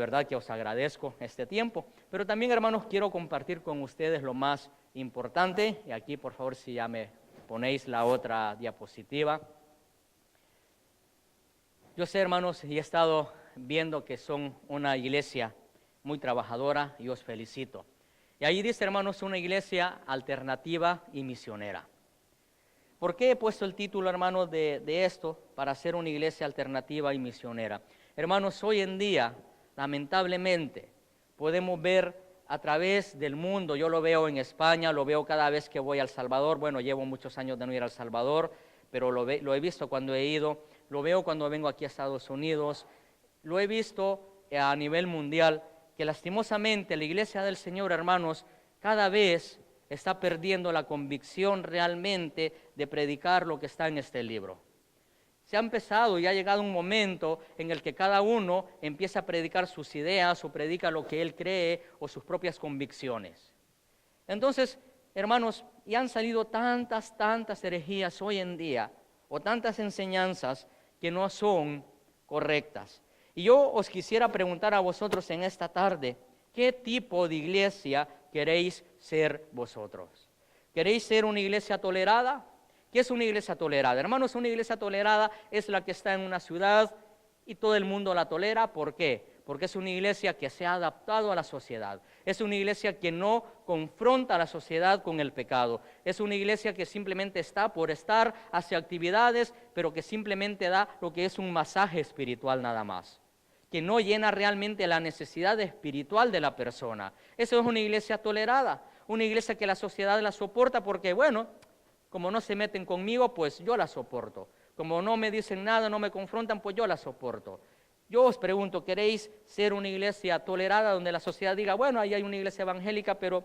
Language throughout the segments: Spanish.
verdad que os agradezco este tiempo. Pero también, hermanos, quiero compartir con ustedes lo más importante. Y aquí, por favor, si ya me ponéis la otra diapositiva. Yo sé, hermanos, y he estado viendo que son una iglesia muy trabajadora y os felicito. Y ahí dice, hermanos, una iglesia alternativa y misionera. ¿Por qué he puesto el título, hermanos, de esto? Para ser una iglesia alternativa y misionera. Hermanos, hoy en día, lamentablemente, podemos ver a través del mundo, yo lo veo en España, lo veo cada vez que voy a El Salvador, bueno, llevo muchos años de no ir a El Salvador, pero lo he visto cuando he ido, lo veo cuando vengo aquí a Estados Unidos, lo he visto a nivel mundial, que lastimosamente la iglesia del Señor, hermanos, cada vez está perdiendo la convicción realmente de predicar lo que está en este libro. Se ha empezado y ha llegado un momento en el que cada uno empieza a predicar sus ideas o predica lo que él cree o sus propias convicciones. Entonces, hermanos, y han salido tantas herejías hoy en día o tantas enseñanzas que no son correctas. Y yo os quisiera preguntar a vosotros en esta tarde, ¿qué tipo de iglesia queréis ser vosotros? ¿Queréis ser una iglesia tolerada? ¿Qué es una iglesia tolerada? Hermanos, una iglesia tolerada es la que está en una ciudad y todo el mundo la tolera. ¿Por qué? Porque es una iglesia que se ha adaptado a la sociedad. Es una iglesia que no confronta a la sociedad con el pecado. Es una iglesia que simplemente está por estar, hace actividades, pero que simplemente da lo que es un masaje espiritual nada más, que no llena realmente la necesidad espiritual de la persona. Eso es una iglesia tolerada, una iglesia que la sociedad la soporta porque, bueno, como no se meten conmigo, pues yo la soporto. Como no me dicen nada, no me confrontan, pues yo la soporto. Yo os pregunto, ¿queréis ser una iglesia tolerada donde la sociedad diga, bueno, ahí hay una iglesia evangélica, pero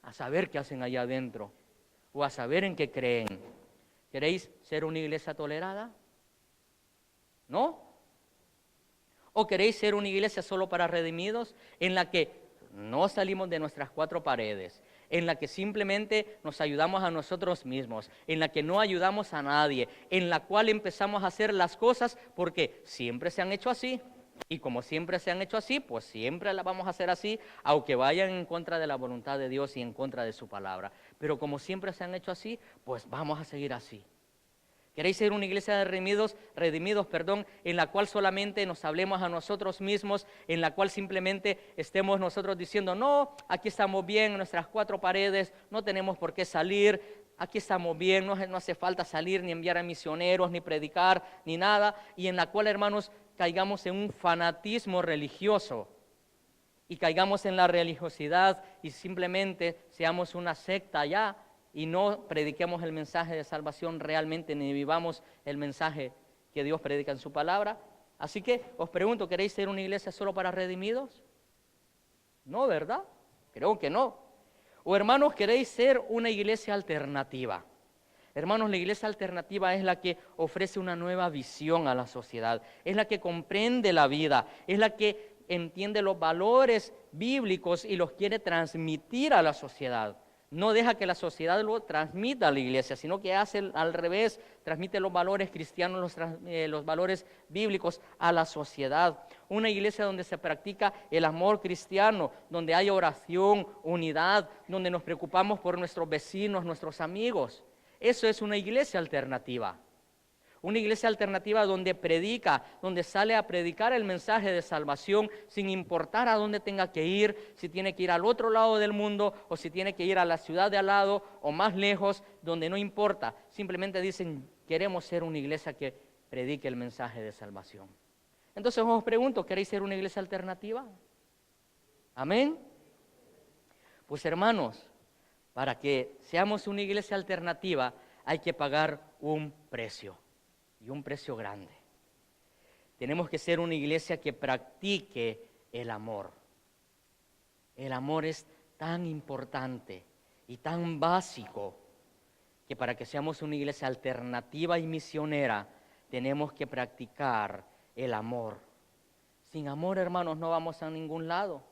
a saber qué hacen allá adentro o a saber en qué creen? ¿Queréis ser una iglesia tolerada? ¿No? ¿O queréis ser una iglesia solo para redimidos, en la que no salimos de nuestras cuatro paredes, en la que simplemente nos ayudamos a nosotros mismos, en la que no ayudamos a nadie, en la cual empezamos a hacer las cosas porque siempre se han hecho así, y como siempre se han hecho así, pues siempre las vamos a hacer así, aunque vayan en contra de la voluntad de Dios y en contra de su palabra? Pero como siempre se han hecho así, pues vamos a seguir así. ¿Queréis ser una iglesia de redimidos, en la cual solamente nos hablemos a nosotros mismos, en la cual simplemente estemos nosotros diciendo, no, aquí estamos bien en nuestras cuatro paredes, no tenemos por qué salir, aquí estamos bien, no hace falta salir ni enviar a misioneros, ni predicar, ni nada, y en la cual, hermanos, caigamos en un fanatismo religioso y caigamos en la religiosidad y simplemente seamos una secta ya, y no prediquemos el mensaje de salvación realmente, ni vivamos el mensaje que Dios predica en su palabra? Así que os pregunto, ¿queréis ser una iglesia solo para redimidos? No, ¿verdad? Creo que no. O hermanos, ¿queréis ser una iglesia alternativa? Hermanos, la iglesia alternativa es la que ofrece una nueva visión a la sociedad, es la que comprende la vida, es la que entiende los valores bíblicos y los quiere transmitir a la sociedad. No deja que la sociedad lo transmita a la iglesia, sino que hace al revés, transmite los valores cristianos, los valores bíblicos a la sociedad. Una iglesia donde se practica el amor cristiano, donde hay oración, unidad, donde nos preocupamos por nuestros vecinos, nuestros amigos. Eso es una iglesia alternativa. Una iglesia alternativa donde predica, donde sale a predicar el mensaje de salvación sin importar a dónde tenga que ir, si tiene que ir al otro lado del mundo o si tiene que ir a la ciudad de al lado o más lejos, donde no importa. Simplemente dicen, queremos ser una iglesia que predique el mensaje de salvación. Entonces os pregunto, ¿queréis ser una iglesia alternativa? ¿Amén? Pues hermanos, para que seamos una iglesia alternativa hay que pagar un precio. Y un precio grande. Tenemos que ser una iglesia que practique el amor. El amor es tan importante y tan básico que para que seamos una iglesia alternativa y misionera tenemos que practicar el amor. Sin amor, hermanos, no vamos a ningún lado.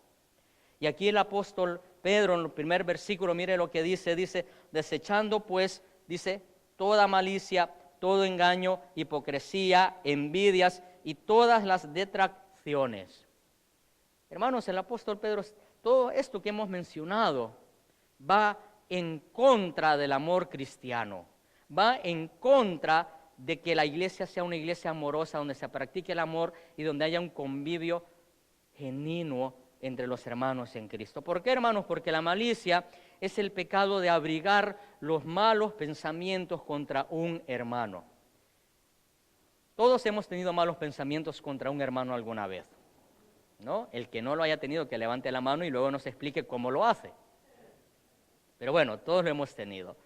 Y aquí el apóstol Pedro en el primer versículo, mire lo que dice, desechando pues, dice, toda malicia, todo engaño, hipocresía, envidias y todas las detracciones. Hermanos, el apóstol Pedro, todo esto que hemos mencionado va en contra del amor cristiano, va en contra de que la iglesia sea una iglesia amorosa, donde se practique el amor y donde haya un convivio genuino entre los hermanos en Cristo. ¿Por qué, hermanos? Porque la malicia es el pecado de abrigar los malos pensamientos contra un hermano. Todos hemos tenido malos pensamientos contra un hermano alguna vez, ¿no? El que no lo haya tenido, que levante la mano y luego nos explique cómo lo hace. Pero bueno, todos lo hemos tenido.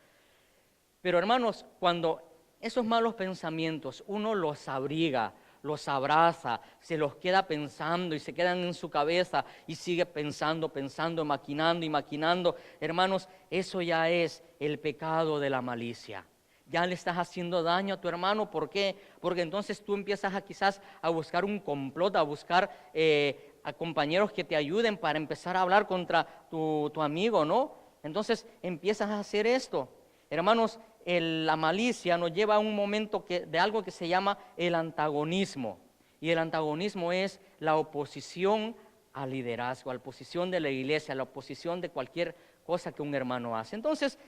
Pero hermanos, cuando esos malos pensamientos uno los abriga, los abraza, se los queda pensando y se quedan en su cabeza y sigue pensando, maquinando y maquinando, hermanos, eso ya es el pecado de la malicia. Ya le estás haciendo daño a tu hermano. ¿Por qué? Porque entonces tú empiezas quizás a buscar un complot, a buscar a compañeros que te ayuden para empezar a hablar contra tu amigo, ¿no? Entonces empiezas a hacer esto. Hermanos, la malicia nos lleva a un momento de algo que se llama el antagonismo. Y el antagonismo es la oposición al liderazgo, a la oposición de la iglesia, a la oposición de cualquier cosa que un hermano hace. Entonces,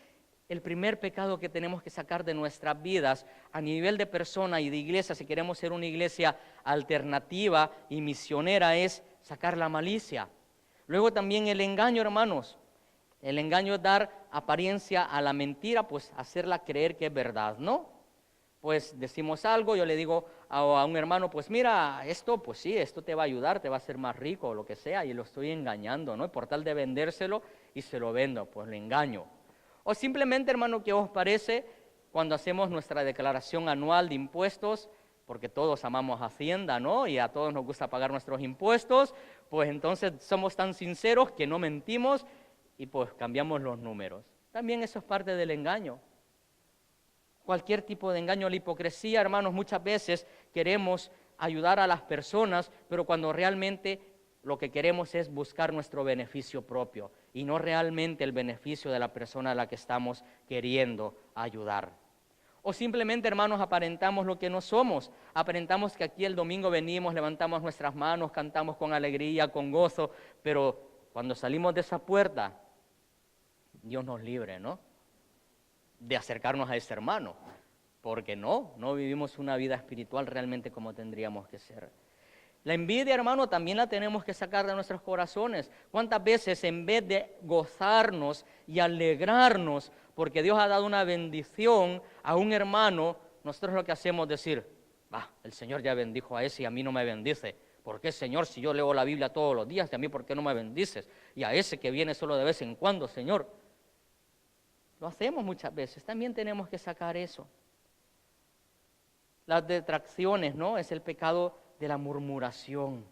el primer pecado que tenemos que sacar de nuestras vidas a nivel de persona y de iglesia, si queremos ser una iglesia alternativa y misionera, es sacar la malicia. Luego también el engaño, hermanos. El engaño es dar apariencia a la mentira, pues hacerla creer que es verdad, ¿no? Pues decimos algo, yo le digo a un hermano, pues mira, esto, pues sí, esto te va a ayudar, te va a hacer más rico o lo que sea, y lo estoy engañando, ¿no? Y por tal de vendérselo y se lo vendo, pues le engaño. O simplemente, hermano, ¿qué os parece cuando hacemos nuestra declaración anual de impuestos? Porque todos amamos Hacienda, ¿no? Y a todos nos gusta pagar nuestros impuestos, pues entonces somos tan sinceros que no mentimos y pues cambiamos los números. También eso es parte del engaño. Cualquier tipo de engaño, la hipocresía, hermanos, muchas veces queremos ayudar a las personas, pero cuando realmente lo que queremos es buscar nuestro beneficio propio y no realmente el beneficio de la persona a la que estamos queriendo ayudar. O simplemente, hermanos, aparentamos lo que no somos. Aparentamos que aquí el domingo venimos, levantamos nuestras manos, cantamos con alegría, con gozo, pero cuando salimos de esa puerta, Dios nos libre, ¿no? De acercarnos a ese hermano, porque no vivimos una vida espiritual realmente como tendríamos que ser. La envidia, hermano, también la tenemos que sacar de nuestros corazones. ¿Cuántas veces en vez de gozarnos y alegrarnos porque Dios ha dado una bendición a un hermano, nosotros lo que hacemos es decir, el Señor ya bendijo a ese y a mí no me bendice? ¿Por qué, Señor, si yo leo la Biblia todos los días, y a mí por qué no me bendices? Y a ese que viene solo de vez en cuando, Señor. Lo hacemos muchas veces, también tenemos que sacar eso. Las detracciones, ¿no? Es el pecado de la murmuración,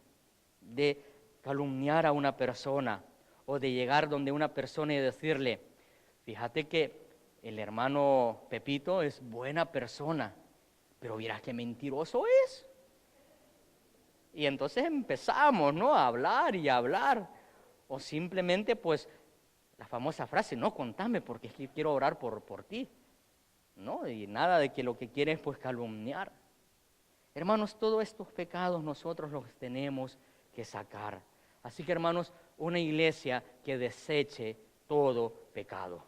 de calumniar a una persona o de llegar donde una persona y decirle, fíjate que el hermano Pepito es buena persona, pero mira qué mentiroso es. Y entonces empezamos, ¿no? A hablar y a hablar. O simplemente, pues, la famosa frase, no, contame porque es que quiero orar por ti. ¿No? Y nada de que lo que quiere es, pues, calumniar. Hermanos, todos estos pecados nosotros los tenemos que sacar. Así que, hermanos, una iglesia que deseche todo pecado.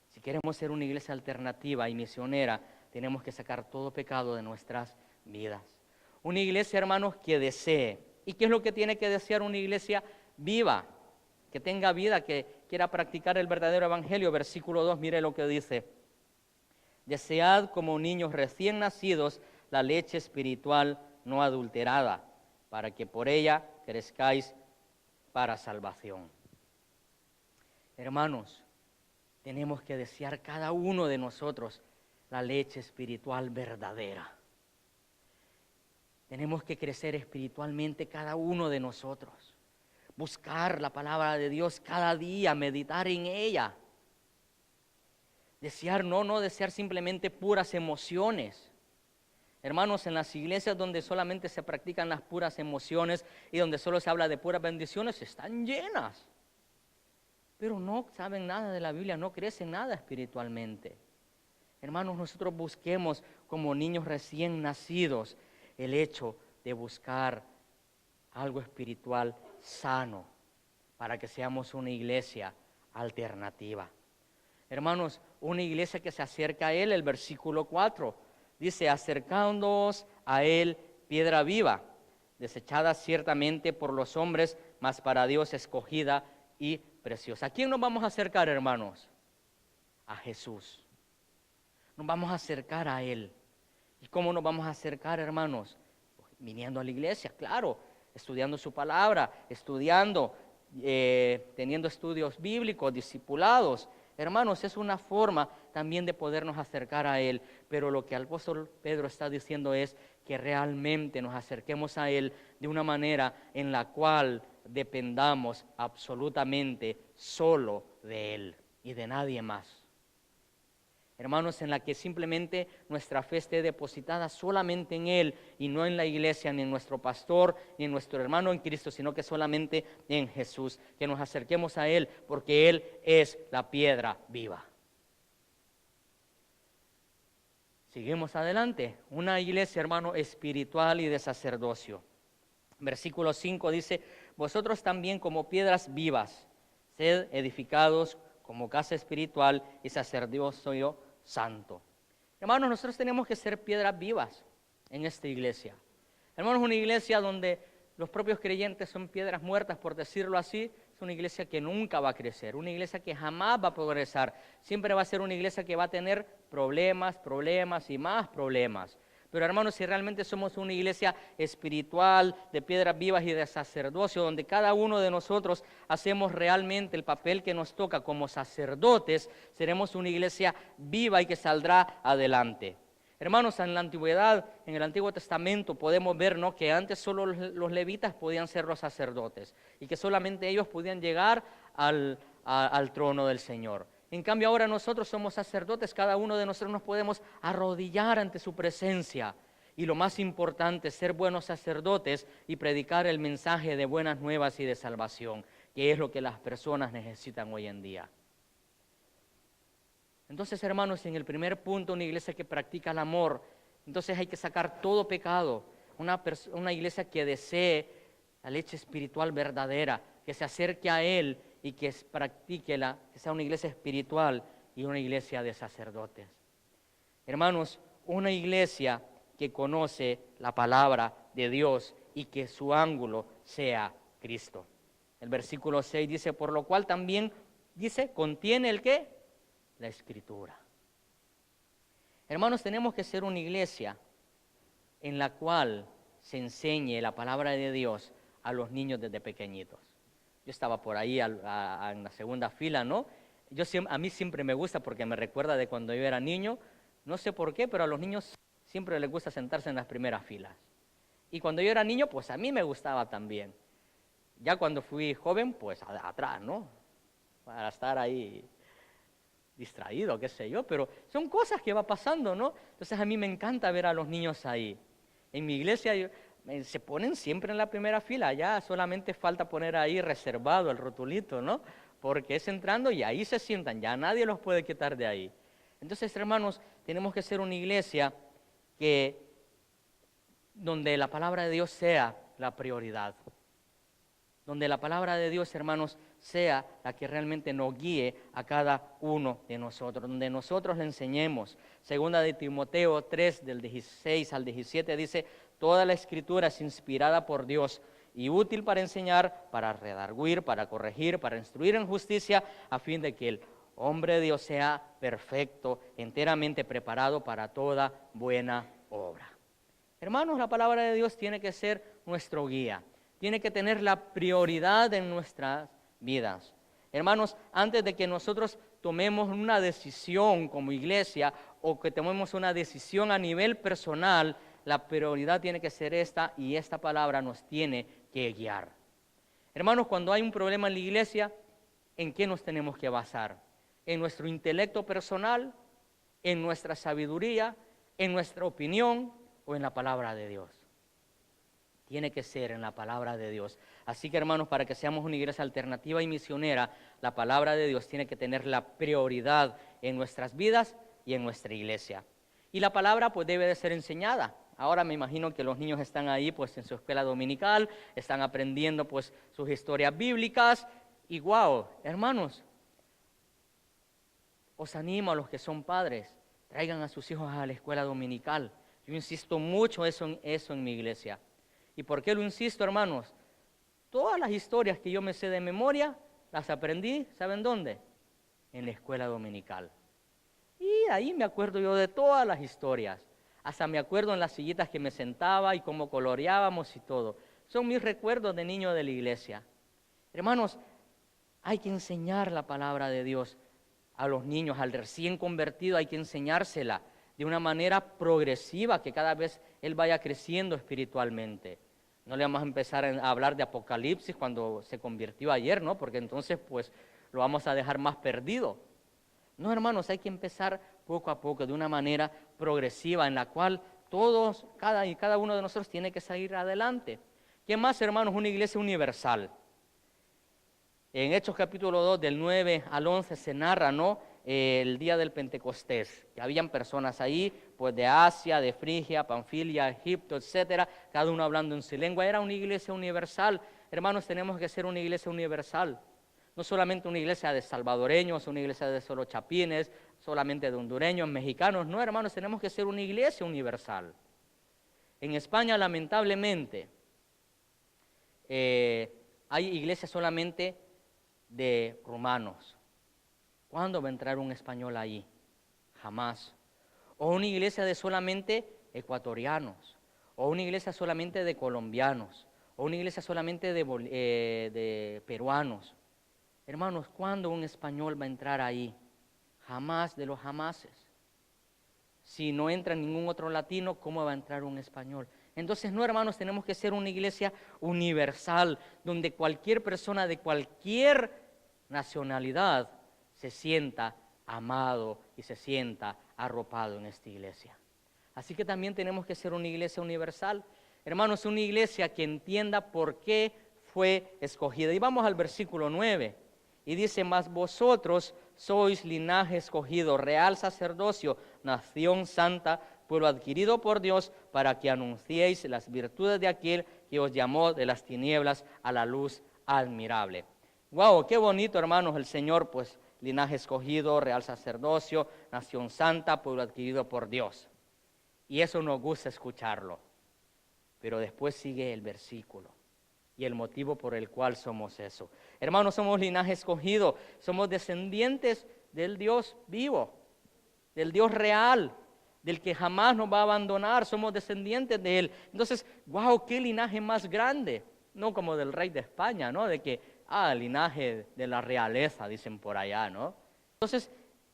Si queremos ser una iglesia alternativa y misionera, tenemos que sacar todo pecado de nuestras vidas. Una iglesia, hermanos, que desee. ¿Y qué es lo que tiene que desear una iglesia viva? Que tenga vida, que quiera practicar el verdadero evangelio. Versículo 2, mire lo que dice. Desead como niños recién nacidos la leche espiritual no adulterada, para que por ella crezcáis para salvación. Hermanos, tenemos que desear cada uno de nosotros la leche espiritual verdadera. Tenemos que crecer espiritualmente cada uno de nosotros. Buscar la palabra de Dios cada día, meditar en ella. Desear, no desear simplemente puras emociones. Hermanos, en las iglesias donde solamente se practican las puras emociones y donde solo se habla de puras bendiciones, están llenas. Pero no saben nada de la Biblia, no crecen nada espiritualmente. Hermanos, nosotros busquemos como niños recién nacidos el hecho de buscar algo espiritual sano, para que seamos una iglesia alternativa. Hermanos, una iglesia que se acerca a Él, el versículo 4, dice, acercándoos a Él, piedra viva, desechada ciertamente por los hombres, mas para Dios escogida y preciosa. ¿A quién nos vamos a acercar, hermanos? A Jesús. Nos vamos a acercar a Él. ¿Y cómo nos vamos a acercar, hermanos? Viniendo a la iglesia, claro, estudiando su palabra, estudiando, teniendo estudios bíblicos, discipulados. Hermanos, es una forma también de podernos acercar a Él, pero lo que el apóstol Pedro está diciendo es que realmente nos acerquemos a Él de una manera en la cual dependamos absolutamente solo de Él y de nadie más. Hermanos, en la que simplemente nuestra fe esté depositada solamente en Él y no en la iglesia, ni en nuestro pastor, ni en nuestro hermano en Cristo, sino que solamente en Jesús. Que nos acerquemos a Él porque Él es la piedra viva. Seguimos adelante. Una iglesia, hermano, espiritual y de sacerdocio. Versículo 5 dice, vosotros también como piedras vivas, sed edificados como casa espiritual y sacerdocio santo. Hermanos, nosotros tenemos que ser piedras vivas en esta iglesia. Hermanos, una iglesia donde los propios creyentes son piedras muertas, por decirlo así, es una iglesia que nunca va a crecer, una iglesia que jamás va a progresar. Siempre va a ser una iglesia que va a tener problemas, problemas y más problemas. Pero hermanos, si realmente somos una iglesia espiritual, de piedras vivas y de sacerdocio, donde cada uno de nosotros hacemos realmente el papel que nos toca como sacerdotes, seremos una iglesia viva y que saldrá adelante. Hermanos, en la antigüedad, en el Antiguo Testamento, podemos ver, ¿no?, que antes solo los levitas podían ser los sacerdotes y que solamente ellos podían llegar al trono del Señor. En cambio ahora nosotros somos sacerdotes, cada uno de nosotros nos podemos arrodillar ante su presencia. Y lo más importante, ser buenos sacerdotes y predicar el mensaje de buenas nuevas y de salvación, que es lo que las personas necesitan hoy en día. Entonces, hermanos, en el primer punto, una iglesia que practica el amor, entonces hay que sacar todo pecado. Una iglesia que desee la leche espiritual verdadera, que se acerque a Él y que practique que sea una iglesia espiritual y una iglesia de sacerdotes. Hermanos, una iglesia que conoce la palabra de Dios y que su ángulo sea Cristo. El versículo 6 dice, por lo cual también, dice, contiene ¿el qué? La Escritura. Hermanos, tenemos que ser una iglesia en la cual se enseñe la palabra de Dios a los niños desde pequeñitos. Yo estaba por ahí en la segunda fila, ¿no? A mí siempre me gusta porque me recuerda de cuando yo era niño. No sé por qué, pero a los niños siempre les gusta sentarse en las primeras filas. Y cuando yo era niño, pues a mí me gustaba también. Ya cuando fui joven, pues atrás, ¿no? Para estar ahí distraído, qué sé yo, pero son cosas que va pasando, ¿no? Entonces a mí me encanta ver a los niños ahí. En mi iglesia se ponen siempre en la primera fila, ya solamente falta poner ahí reservado el rotulito, ¿no? Porque es entrando y ahí se sientan, ya nadie los puede quitar de ahí. Entonces, hermanos, tenemos que ser una iglesia donde la palabra de Dios sea la prioridad. Donde la palabra de Dios, hermanos, sea la que realmente nos guíe a cada uno de nosotros, donde nosotros le enseñemos. Segunda de Timoteo 3, del 16 al 17, dice, toda la Escritura es inspirada por Dios y útil para enseñar, para redarguir, para corregir, para instruir en justicia, a fin de que el hombre de Dios sea perfecto, enteramente preparado para toda buena obra. Hermanos, la palabra de Dios tiene que ser nuestro guía. Tiene que tener la prioridad en nuestras vidas. Hermanos, antes de que nosotros tomemos una decisión como iglesia o que tomemos una decisión a nivel personal, la prioridad tiene que ser esta y esta palabra nos tiene que guiar. Hermanos, cuando hay un problema en la iglesia, ¿en qué nos tenemos que basar? ¿En nuestro intelecto personal? ¿En nuestra sabiduría? ¿En nuestra opinión? ¿O en la palabra de Dios? Tiene que ser en la palabra de Dios. Así que, hermanos, para que seamos una iglesia alternativa y misionera, la palabra de Dios tiene que tener la prioridad en nuestras vidas y en nuestra iglesia. Y la palabra pues debe de ser enseñada. ahora me imagino que los niños están ahí pues en su escuela dominical, están aprendiendo pues sus historias bíblicas y wow, hermanos, os animo a los que son padres, traigan a sus hijos a la escuela dominical. Yo insisto mucho eso en mi iglesia. ¿Y por qué lo insisto, hermanos? Todas las historias que yo me sé de memoria, las aprendí, ¿saben dónde? En la escuela dominical. Y ahí me acuerdo yo de todas las historias. Hasta me acuerdo en las sillitas que me sentaba y cómo coloreábamos y todo. Son mis recuerdos de niño de la iglesia. Hermanos, hay que enseñar la palabra de Dios a los niños, al recién convertido, hay que enseñársela de una manera progresiva, que cada vez él vaya creciendo espiritualmente. No le vamos a empezar a hablar de Apocalipsis cuando se convirtió ayer, ¿no? Porque entonces, pues, lo vamos a dejar más perdido. No, hermanos, hay que empezar poco a poco, de una manera progresiva, en la cual todos, cada uno de nosotros tiene que salir adelante. ¿Qué más, hermanos? Una iglesia universal. En Hechos capítulo 2, del 9 al 11, se narra, ¿no? El día del Pentecostés, que habían personas ahí, pues de Asia, de Frigia, Panfilia, Egipto, etcétera, cada uno hablando en su lengua. Era una iglesia universal. Hermanos, tenemos que ser una iglesia universal. No solamente una iglesia de salvadoreños, una iglesia de solo chapines, solamente de hondureños, mexicanos. No, hermanos, tenemos que ser una iglesia universal. En España, lamentablemente, hay iglesias solamente de romanos. ¿Cuándo va a entrar un español ahí? Jamás. O una iglesia de solamente ecuatorianos, o una iglesia solamente de colombianos, o una iglesia solamente de peruanos. Hermanos, ¿cuándo un español va a entrar ahí? Jamás de los jamases. Si no entra ningún otro latino, ¿cómo va a entrar un español? Entonces, no, hermanos, tenemos que ser una iglesia universal, donde cualquier persona de cualquier nacionalidad se sienta amado y se sienta arropado en esta iglesia. Así que también tenemos que ser una iglesia universal. Hermanos, una iglesia que entienda por qué fue escogida. Y vamos al versículo 9. Y dice, mas vosotros sois linaje escogido, real sacerdocio, nación santa, pueblo adquirido por Dios, para que anunciéis las virtudes de aquel que os llamó de las tinieblas a la luz admirable. Wow, qué bonito, hermanos, el Señor, pues, linaje escogido, real sacerdocio, nación santa, pueblo adquirido por Dios. Y eso nos gusta escucharlo. Pero después sigue el versículo y el motivo por el cual somos eso. Hermanos, somos linaje escogido, somos descendientes del Dios vivo, del Dios real, del que jamás nos va a abandonar, somos descendientes de Él. Entonces, wow, qué linaje más grande, no como del rey de España, ¿no? De que, linaje de la realeza, dicen por allá, ¿no? Entonces,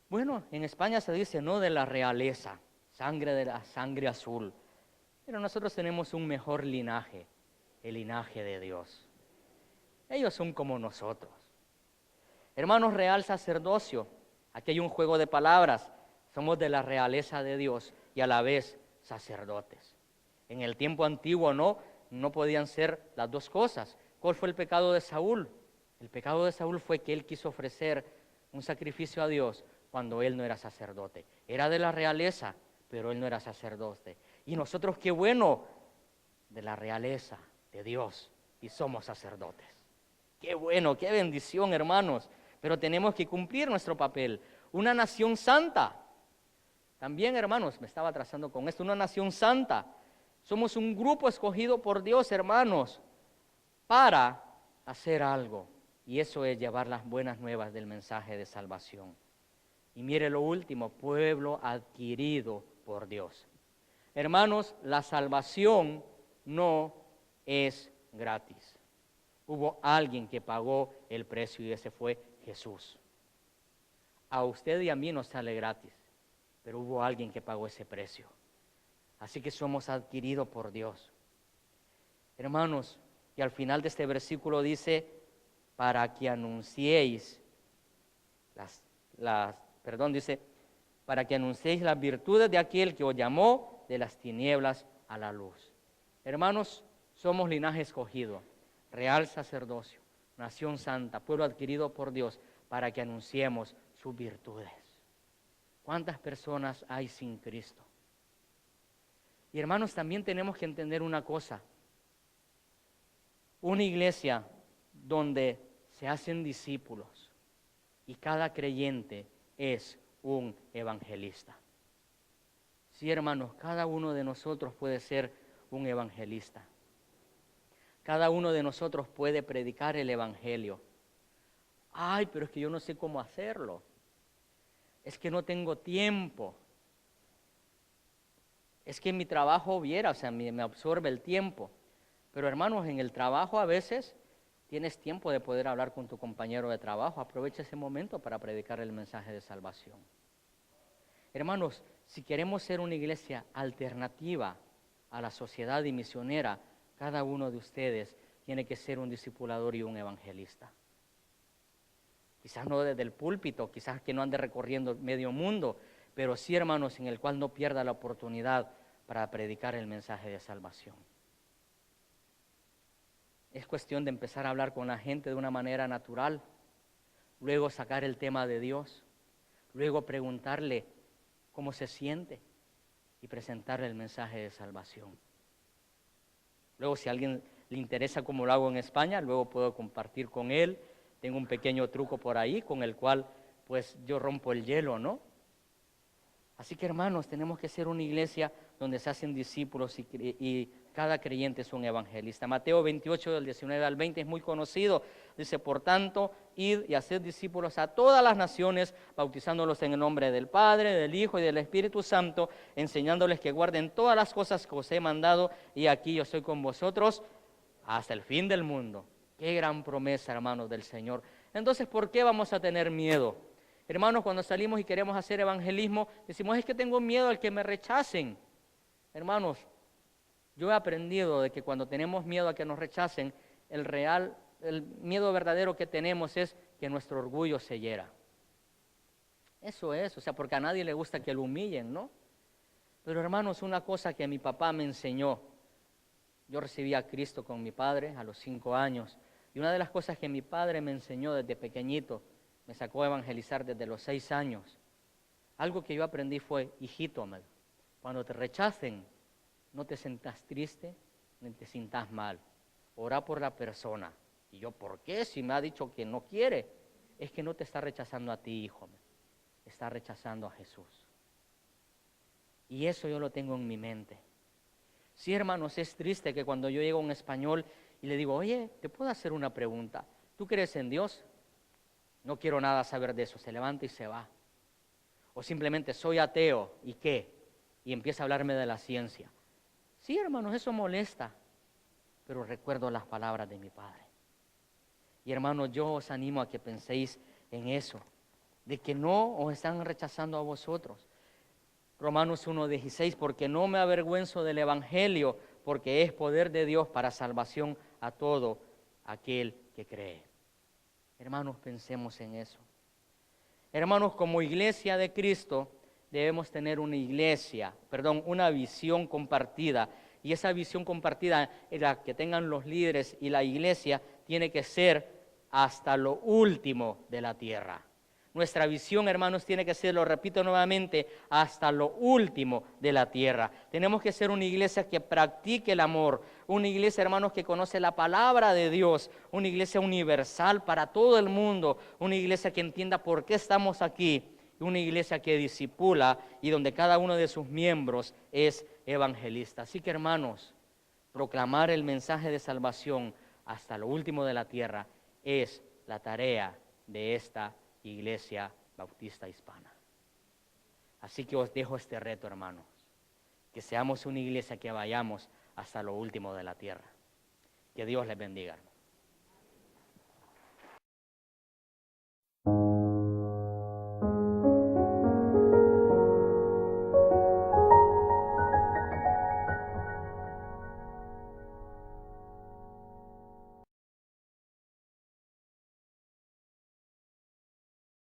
bueno, en España se dice, no de la realeza, sangre de la sangre azul, pero nosotros tenemos un mejor linaje, el linaje de Dios. Ellos son como nosotros. Hermanos, real sacerdocio, aquí hay un juego de palabras, somos de la realeza de Dios y a la vez sacerdotes. En el tiempo antiguo no podían ser las dos cosas. ¿Cuál fue el pecado de Saúl? El pecado de Saúl fue que él quiso ofrecer un sacrificio a Dios cuando él no era sacerdote. Era de la realeza, pero él no era sacerdote. Y nosotros, qué bueno, de la realeza de Dios y somos sacerdotes. Qué bueno, qué bendición, hermanos. Pero tenemos que cumplir nuestro papel. Una nación santa. También, hermanos, me estaba trazando con esto, una nación santa. Somos un grupo escogido por Dios, hermanos, para hacer algo. Y eso es llevar las buenas nuevas del mensaje de salvación. Y mire lo último, pueblo adquirido por Dios. Hermanos, la salvación no es gratis. Hubo alguien que pagó el precio y ese fue Jesús. A usted y a mí nos sale gratis, pero hubo alguien que pagó ese precio. Así que somos adquiridos por Dios. Hermanos, y al final de este versículo dice, para que anunciéis para que anunciéis las virtudes de aquel que os llamó de las tinieblas a la luz. Hermanos, somos linaje escogido, real sacerdocio, nación santa, pueblo adquirido por Dios, para que anunciemos sus virtudes. ¿Cuántas personas hay sin Cristo? Y hermanos, también tenemos que entender una cosa. Una iglesia donde se hacen discípulos y cada creyente es un evangelista. Sí, hermanos, cada uno de nosotros puede ser un evangelista. Cada uno de nosotros puede predicar el evangelio. Ay, pero es que yo no sé cómo hacerlo. Es que no tengo tiempo. Es que mi trabajo me absorbe el tiempo. Pero hermanos, en el trabajo a veces tienes tiempo de poder hablar con tu compañero de trabajo. Aprovecha ese momento para predicar el mensaje de salvación. Hermanos, si queremos ser una iglesia alternativa a la sociedad y misionera, cada uno de ustedes tiene que ser un discipulador y un evangelista. Quizás no desde el púlpito, quizás que no ande recorriendo medio mundo, pero sí, hermanos, en el cual no pierda la oportunidad para predicar el mensaje de salvación. Es cuestión de empezar a hablar con la gente de una manera natural, luego sacar el tema de Dios, luego preguntarle cómo se siente y presentarle el mensaje de salvación. Luego, si a alguien le interesa cómo lo hago en España, luego puedo compartir con él. Tengo un pequeño truco por ahí con el cual pues yo rompo el hielo, ¿no? Así que hermanos, tenemos que ser una iglesia donde se hacen discípulos y cada creyente es un evangelista. Mateo 28, del 19 al 20 es muy conocido. Dice, por tanto, id y haced discípulos a todas las naciones, bautizándolos en el nombre del Padre, del Hijo y del Espíritu Santo, enseñándoles que guarden todas las cosas que os he mandado, y aquí yo estoy con vosotros hasta el fin del mundo. Qué gran promesa, hermanos, del Señor. Entonces, ¿por qué vamos a tener miedo? Hermanos, cuando salimos y queremos hacer evangelismo, decimos, es que tengo miedo al que me rechacen. Hermanos, yo he aprendido de que cuando tenemos miedo a que nos rechacen, el miedo verdadero que tenemos es que nuestro orgullo se hiera. Eso es, porque a nadie le gusta que lo humillen, ¿no? Pero hermanos, una cosa que mi papá me enseñó, yo recibí a Cristo con mi padre a los 5 años, y una de las cosas que mi padre me enseñó desde pequeñito, me sacó a evangelizar desde los 6 años. Algo que yo aprendí fue, hijito, cuando te rechacen, no te sientas triste, ni te sientas mal. Ora por la persona. Y yo, ¿por qué? Si me ha dicho que no quiere. Es que no te está rechazando a ti, hijo. Está rechazando a Jesús. Y eso yo lo tengo en mi mente. Sí, hermanos, es triste que cuando yo llego a un español y le digo, oye, ¿te puedo hacer una pregunta? ¿Tú crees en Dios? No quiero nada saber de eso. Se levanta y se va. O simplemente soy ateo. ¿Y qué? Y empieza a hablarme de la ciencia. Sí, hermanos, eso molesta. Pero recuerdo las palabras de mi padre. Y hermanos, yo os animo a que penséis en eso. De que no os están rechazando a vosotros. Romanos 1:16, porque no me avergüenzo del evangelio, porque es poder de Dios para salvación a todo aquel que cree. Hermanos, pensemos en eso. Hermanos, como iglesia de Cristo, debemos tener una visión compartida. Y esa visión compartida, la que tengan los líderes y la iglesia, tiene que ser hasta lo último de la tierra. Nuestra visión, hermanos, tiene que ser, lo repito nuevamente, hasta lo último de la tierra. Tenemos que ser una iglesia que practique el amor, una iglesia, hermanos, que conoce la palabra de Dios, una iglesia universal para todo el mundo, una iglesia que entienda por qué estamos aquí, una iglesia que discipula y donde cada uno de sus miembros es evangelista. Así que, hermanos, proclamar el mensaje de salvación hasta lo último de la tierra es la tarea de esta Iglesia Bautista Hispana. Así que os dejo este reto, hermanos, que seamos una iglesia que vayamos hasta lo último de la tierra. Que Dios les bendiga, hermanos.